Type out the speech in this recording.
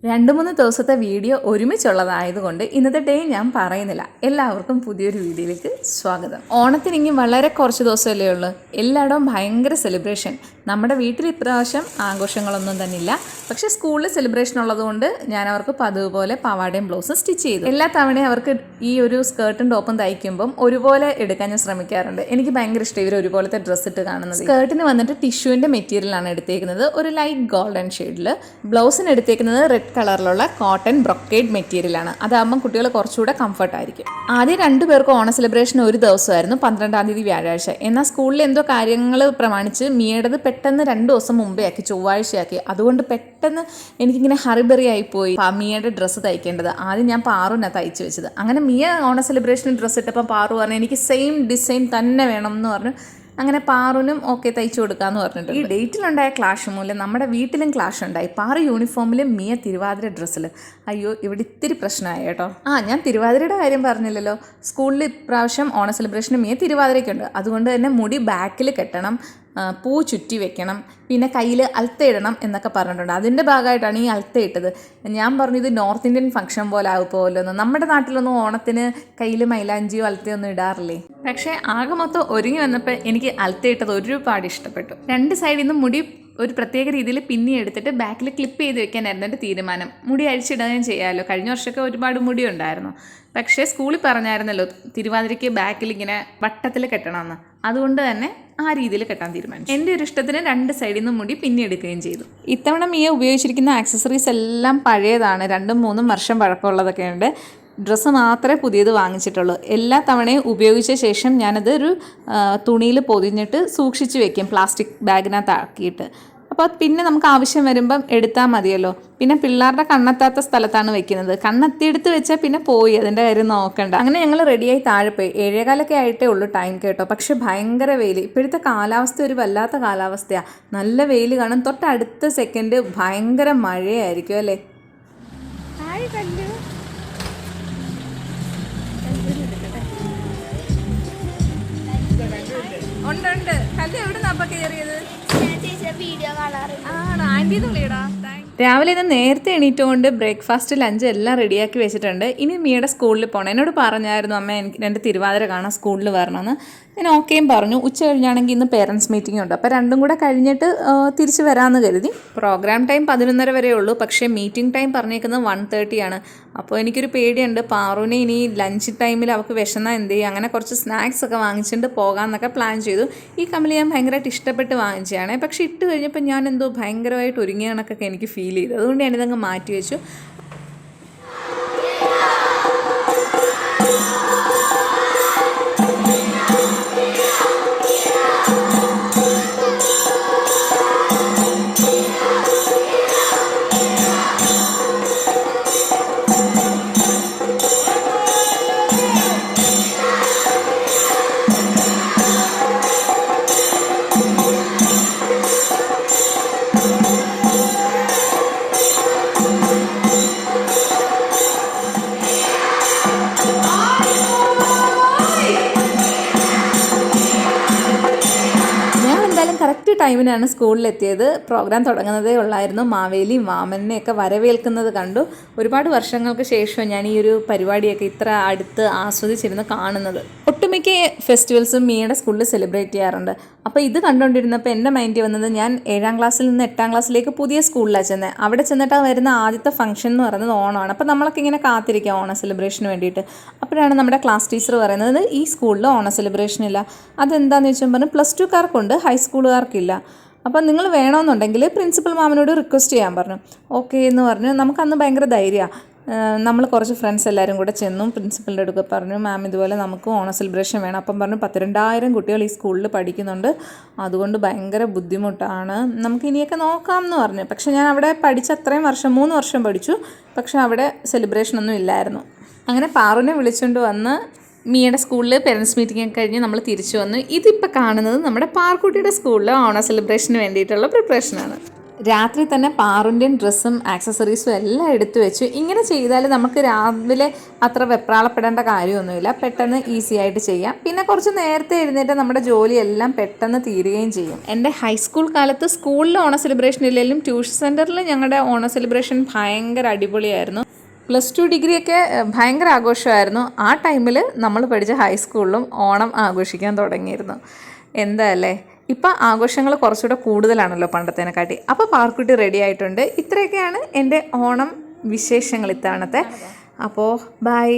2-3 ദിവസത്തെ വീഡിയോ ഒരുമിച്ചുള്ളതായതുകൊണ്ട് ഇന്നത്തെ ഡേ ഞാൻ പറയുന്നില്ല. എല്ലാവർക്കും പുതിയൊരു വീഡിയോയിലേക്ക് സ്വാഗതം. ഓണത്തിന് ഇനി വളരെ കുറച്ച് ദിവസമല്ലേ ഉള്ളൂ. എല്ലായിടവും ഭയങ്കര സെലിബ്രേഷൻ. നമ്മുടെ വീട്ടിൽ ഇപ്രാവശ്യം ആഘോഷങ്ങളൊന്നും തന്നെ ഇല്ല. പക്ഷേ സ്കൂളിൽ സെലിബ്രേഷൻ ഉള്ളതുകൊണ്ട് ഞാൻ അവർക്ക് പതിവ് പോലെ പാവാടയും ബ്ലൗസും സ്റ്റിച്ച് ചെയ്തു. എല്ലാ തവണയും അവർക്ക് ഈ ഒരു സ്കേർട്ടും ടോപ്പും തയ്ക്കുമ്പം ഒരുപോലെ എടുക്കാൻ ഞാൻ ശ്രമിക്കാറുണ്ട്. എനിക്ക് ഭയങ്കര ഇഷ്ടം ഇവർ ഒരുപോലത്തെ ഡ്രസ്സ് ഇട്ട് കാണുന്നത്. സ്കേർട്ടിന് വന്നിട്ട് ടിഷ്യൂവിൻ്റെ മെറ്റീരിയലാണ് എടുത്തേക്കുന്നത്, ഒരു ലൈറ്റ് ഗോൾഡൻ ഷെയ്ഡിൽ. ബ്ലൗസിന് എടുത്തേക്കുന്നത് റെഡ് കളറിലുള്ള കോട്ടൺ ബ്രൊക്കേഡ് മെറ്റീരിയലാണ്. അതാകുമ്പം കുട്ടികൾ കുറച്ചുകൂടെ കംഫർട്ടായിരിക്കും. ആദ്യം 2 പേർക്കും ഓണ സെലിബ്രേഷൻ ഒരു ദിവസമായിരുന്നു, 12-ാം തീയതി വ്യാഴാഴ്ച. എന്നാൽ സ്കൂളിൽ എന്തോ കാര്യങ്ങൾ പ്രമാണിച്ച് മിയയുടേത് പെട്ടെന്ന് 2 ദിവസം മുമ്പേ ആക്കി, ചൊവ്വാഴ്ചയാക്കി. അതുകൊണ്ട് പെട്ടെന്ന് എനിക്കിങ്ങനെ ഹറിബറി ആയിപ്പോയി മിയയുടെ ഡ്രസ്സ് തയ്ക്കേണ്ടത്. ആദ്യം ഞാൻ പാറുവിനാണ് തയ്ച്ച് വെച്ചത്. അങ്ങനെ മിയ ഓണ സെലിബ്രേഷന് ഡ്രസ്സ് ഇട്ടപ്പോൾ പാറു പറഞ്ഞു എനിക്ക് സെയിം ഡിസൈൻ തന്നെ വേണം എന്ന് പറഞ്ഞു. അങ്ങനെ പാറുവിനും ഓക്കെ തയ്ച്ചു കൊടുക്കാമെന്ന് പറഞ്ഞിട്ട് ഈ ഡേറ്റിലുണ്ടായ ക്ലാഷ് മൂലം നമ്മുടെ വീട്ടിലും ക്ലാഷ് ഉണ്ടായി. പാറു യൂണിഫോമിലും മിയ തിരുവാതിര ഡ്രസ്സിൽ. അയ്യോ, ഇവിടെ ഇത്തിരി പ്രശ്നമായി കേട്ടോ. ഞാൻ തിരുവാതിരയുടെ കാര്യം പറഞ്ഞില്ലല്ലോ. സ്കൂളിൽ ഇപ്രാവശ്യം ഓണ സെലിബ്രേഷന് മിയ തിരുവാതിരയ്ക്കുണ്ട്. അതുകൊണ്ട് തന്നെ മുടി ബാക്കിൽ കെട്ടണം, പൂ ചുറ്റി വെക്കണം, പിന്നെ കയ്യിൽ അൽത്തയിടണം എന്നൊക്കെ പറഞ്ഞിട്ടുണ്ട്. അതിൻ്റെ ഭാഗമായിട്ടാണ് ഈ അൽത്തയിട്ടത്. ഞാൻ പറഞ്ഞു ഇത് നോർത്ത് ഇന്ത്യൻ ഫംഗ്ഷൻ പോലെ ആകുമല്ലോ എന്ന്. നമ്മുടെ നാട്ടിലൊന്നും ഓണത്തിന് കയ്യിൽ മൈലാഞ്ചിയോ അൽത്തയോ ഒന്നും ഇടാറില്ലേ. പക്ഷേ ആകെ മൊത്തം ഒരുങ്ങി വന്നപ്പോൾ എനിക്ക് അൽത്തയിട്ടത് ഒരുപാട് ഇഷ്ടപ്പെട്ടു. 2 സൈഡിൽ നിന്നും മുടി ഒരു പ്രത്യേക രീതിയിൽ പിന്നി എടുത്തിട്ട് ബാക്കിൽ ക്ലിപ്പ് ചെയ്ത് വെക്കാനായിരുന്നു എൻ്റെ തീരുമാനം. മുടി അഴിച്ചിടുകയും ചെയ്യാമല്ലോ. കഴിഞ്ഞ വർഷമൊക്കെ ഒരുപാട് മുടി ഉണ്ടായിരുന്നു. പക്ഷേ സ്കൂളിൽ പറഞ്ഞായിരുന്നല്ലോ തിരുവാതിരയ്ക്ക് ബാക്കിൽ ഇങ്ങനെ വട്ടത്തിൽ കെട്ടണമെന്ന്. അതുകൊണ്ട് തന്നെ ആ രീതിയിൽ കെട്ടാൻ തീരുമാനിച്ചു. എൻ്റെ ഒരു ഇഷ്ടത്തിന് 2 സൈഡിൽ നിന്നും മുടി പിന്നിയെടുക്കുകയും ചെയ്തു. ഇത്തവണ മിയ ഉപയോഗിച്ചിരിക്കുന്ന ആക്സസറീസ് എല്ലാം പഴയതാണ്. 2-3 വർഷം പഴക്കമുള്ളതൊക്കെ ഉണ്ട്. ഡ്രസ്സ് മാത്രമേ പുതിയത് വാങ്ങിച്ചിട്ടുള്ളൂ. എല്ലാ തവണയും ഉപയോഗിച്ച ശേഷം ഞാനത് ഒരു തുണിയിൽ പൊതിഞ്ഞിട്ട് സൂക്ഷിച്ച് വെക്കും, പ്ലാസ്റ്റിക് ബാഗിനകത്താക്കിയിട്ട്. അപ്പോൾ പിന്നെ നമുക്ക് ആവശ്യം വരുമ്പം എടുത്താൽ മതിയല്ലോ. പിന്നെ പിള്ളേരുടെ കണ്ണെത്താത്ത സ്ഥലത്താണ് വെക്കുന്നത്. കണ്ണെത്തിയെടുത്ത് വെച്ചാൽ പിന്നെ പോയി, അതിൻ്റെ കാര്യം നോക്കണ്ട. അങ്ങനെ ഞങ്ങൾ റെഡിയായി താഴെ പോയി. 7:15 ആയിട്ടേ ഉള്ളൂ ടൈം കേട്ടോ. പക്ഷെ ഭയങ്കര വെയിൽ. ഇപ്പോഴത്തെ കാലാവസ്ഥ ഒരു വല്ലാത്ത കാലാവസ്ഥയാണ്. നല്ല വെയിൽ കാണും. തൊട്ടടുത്ത സെക്കൻഡ് ഭയങ്കര മഴയായിരിക്കും അല്ലേ. ഉണ്ട്. കല്ല് എവിടെ നിന്നപ്പ കയറിയത്? ആണോ? ആൻറ്റീന്ന് വിളിയടാ. രാവിലെ ഇന്ന് നേരത്തെ എണീറ്റുകൊണ്ട് ബ്രേക്ക്ഫാസ്റ്റ് ലഞ്ച് എല്ലാം റെഡിയാക്കി വെച്ചിട്ടുണ്ട്. ഇനി മിയുടെ സ്കൂളിൽ പോകണം. എന്നോട് പറഞ്ഞായിരുന്നു അമ്മ എനിക്ക് 2 തിരുവാതിര കാണാൻ സ്കൂളിൽ വരണമെന്ന്. ഞാൻ ഓക്കെയും പറഞ്ഞു. ഉച്ച കഴിഞ്ഞാണെങ്കിൽ ഇന്ന് പേരൻസ് മീറ്റിംഗ് ഉണ്ട്. അപ്പോൾ 2 കൂടെ കഴിഞ്ഞിട്ട് തിരിച്ച് വരാമെന്ന് കരുതി. പ്രോഗ്രാം ടൈം 11:30 വരെ ഉള്ളൂ. പക്ഷേ മീറ്റിംഗ് ടൈം പറഞ്ഞേക്കുന്നത് 1:30 ആണ്. അപ്പോൾ എനിക്കൊരു പേടിയുണ്ട്. പാറുവിനെ ഇനി ലഞ്ച് ടൈമിൽ അവൾക്ക് വിശന്നാൽ എന്ത് ചെയ്യും. അങ്ങനെ കുറച്ച് സ്നാക്സ് ഒക്കെ വാങ്ങിച്ചിട്ട് പോകാമെന്നൊക്കെ പ്ലാൻ ചെയ്തു. ഈ കമ്മൽ ഞാൻ ഭയങ്കരമായിട്ട് ഇഷ്ടപ്പെട്ട് വാങ്ങിച്ചതാണ്. പക്ഷേ ഇട്ട് കഴിഞ്ഞപ്പോൾ ഞാൻ എന്തോ ഭയങ്കരമായിട്ട് ഒരുങ്ങിയ കണക്കൊക്കെ എനിക്ക് ഫീൽ ചെയ്തു. അതുകൊണ്ട് ഞാനിതങ്ങ് മാറ്റി വെച്ചു. കറക്റ്റ് ടൈമിനാണ് സ്കൂളിലെത്തിയത്. പ്രോഗ്രാം തുടങ്ങുന്നതേ ഉള്ളായിരുന്നു. മാവേലിയും വാമനെയൊക്കെ വരവേൽക്കുന്നത് കണ്ടു. ഒരുപാട് വർഷങ്ങൾക്ക് ശേഷം ഞാൻ ഈ ഒരു പരിപാടിയൊക്കെ ഇത്ര അടുത്ത് ആസ്വദിച്ചിരുന്ന് കാണുന്നത്. ഒട്ടുമിക്ക ഫെസ്റ്റിവൽസും മിയയുടെ സ്കൂളിൽ സെലിബ്രേറ്റ് ചെയ്യാറുണ്ട്. അപ്പോൾ ഇത് കണ്ടുകൊണ്ടിരുന്നപ്പോൾ എൻ്റെ മൈൻഡിൽ വന്നത് ഞാൻ 7ാം ക്ലാസ്സിൽ നിന്ന് 8ാം ക്ലാസ്സിലേക്ക് പുതിയ സ്കൂളിലാണ് ചെന്നത്. അവിടെ ചെന്നിട്ട് വരുന്ന ആദ്യത്തെ ഫംഗ്ഷൻ എന്ന് പറയുന്നത് ഓണമാണ്. അപ്പോൾ നമ്മളൊക്കെ ഇങ്ങനെ കാത്തിരിക്കുക ഓണ സെലിബ്രേഷന് വേണ്ടിയിട്ട്. അപ്പോഴാണ് നമ്മുടെ ക്ലാസ് ടീച്ചർ പറയുന്നത് ഈ സ്കൂളിൽ ഓണ സെലിബ്രേഷൻ ഇല്ല. അതെന്താണെന്ന് വെച്ചാൽ പറഞ്ഞു +2കാർക്കുണ്ട്, ഹൈസ്കൂളുകാർക്കില്ല. അപ്പം നിങ്ങൾ വേണമെന്നുണ്ടെങ്കിൽ പ്രിൻസിപ്പൽ മാമിനോട് റിക്വസ്റ്റ് ചെയ്യാൻ പറഞ്ഞു. ഓക്കെ എന്ന് പറഞ്ഞു. നമുക്കന്ന് ഭയങ്കര ധൈര്യമാണ്. നമ്മൾ കുറച്ച് ഫ്രണ്ട്സ് എല്ലാവരും കൂടെ ചെന്നു. പ്രിൻസിപ്പലിൻ്റെ അടുക്ക പറഞ്ഞു മാം ഇതുപോലെ നമുക്ക് ഓണ സെലിബ്രേഷൻ വേണം. അപ്പം പറഞ്ഞു 12,000 കുട്ടികൾ ഈ സ്കൂളിൽ പഠിക്കുന്നുണ്ട്, അതുകൊണ്ട് ഭയങ്കര ബുദ്ധിമുട്ടാണ്, നമുക്ക് ഇനിയൊക്കെ നോക്കാം എന്ന് പറഞ്ഞു. പക്ഷേ ഞാൻ അവിടെ പഠിച്ച അത്രയും വർഷം 3 വർഷം പഠിച്ചു. പക്ഷേ അവിടെ സെലിബ്രേഷനൊന്നും ഇല്ലായിരുന്നു. അങ്ങനെ പാറുവിനെ വിളിച്ചുകൊണ്ട് വന്ന് മിയയുടെ സ്കൂളിൽ പേരൻസ് മീറ്റിംഗ് ഒക്കെ കഴിഞ്ഞ് നമ്മൾ തിരിച്ചു വന്നു. ഇതിപ്പോൾ കാണുന്നത് നമ്മുടെ പാർക്കുട്ടിയുടെ സ്കൂളിൽ ഓണ സെലിബ്രേഷന് വേണ്ടിയിട്ടുള്ള പ്രിപ്പറേഷനാണ്. രാത്രി തന്നെ പാറുൻ്റെയും ഡ്രസ്സും ആക്സസറീസും എല്ലാം എടുത്തു വെച്ചു. ഇങ്ങനെ ചെയ്താൽ നമുക്ക് രാവിലെ അത്ര വെപ്രാളപ്പെടേണ്ട കാര്യമൊന്നുമില്ല, പെട്ടെന്ന് ഈസി ആയിട്ട് ചെയ്യാം. പിന്നെ കുറച്ച് നേരത്തെ എഴുന്നേറ്റ് നമ്മുടെ ജോലിയെല്ലാം പെട്ടെന്ന് തീരുകയും ചെയ്യും. എൻ്റെ ഹൈസ്കൂൾ കാലത്ത് സ്കൂളിൽ ഓണ സെലിബ്രേഷൻ ഇല്ലെങ്കിലും ട്യൂഷൻ സെൻറ്ററിൽ ഞങ്ങളുടെ ഓണ സെലിബ്രേഷൻ ഭയങ്കര അടിപൊളിയായിരുന്നു. +2 ഡിഗ്രിയൊക്കെ ഭയങ്കര ആഘോഷമായിരുന്നു. ആ ടൈമിൽ നമ്മൾ പഠിച്ച ഹൈസ്കൂളിലും ഓണം ആഘോഷിക്കാൻ തുടങ്ങിയിരുന്നു. എന്താ അല്ലേ, ഇപ്പം ആഘോഷങ്ങൾ കുറച്ചുകൂടെ കൂടുതലാണല്ലോ പണ്ടത്തേനെക്കാട്ടി. അപ്പോൾ പാർക്കുട്ടി റെഡി ആയിട്ടുണ്ട്. ഇത്രയൊക്കെയാണ് എൻ്റെ ഓണം വിശേഷങ്ങൾ ഇത്തവണത്തെ. അപ്പോൾ ബൈ.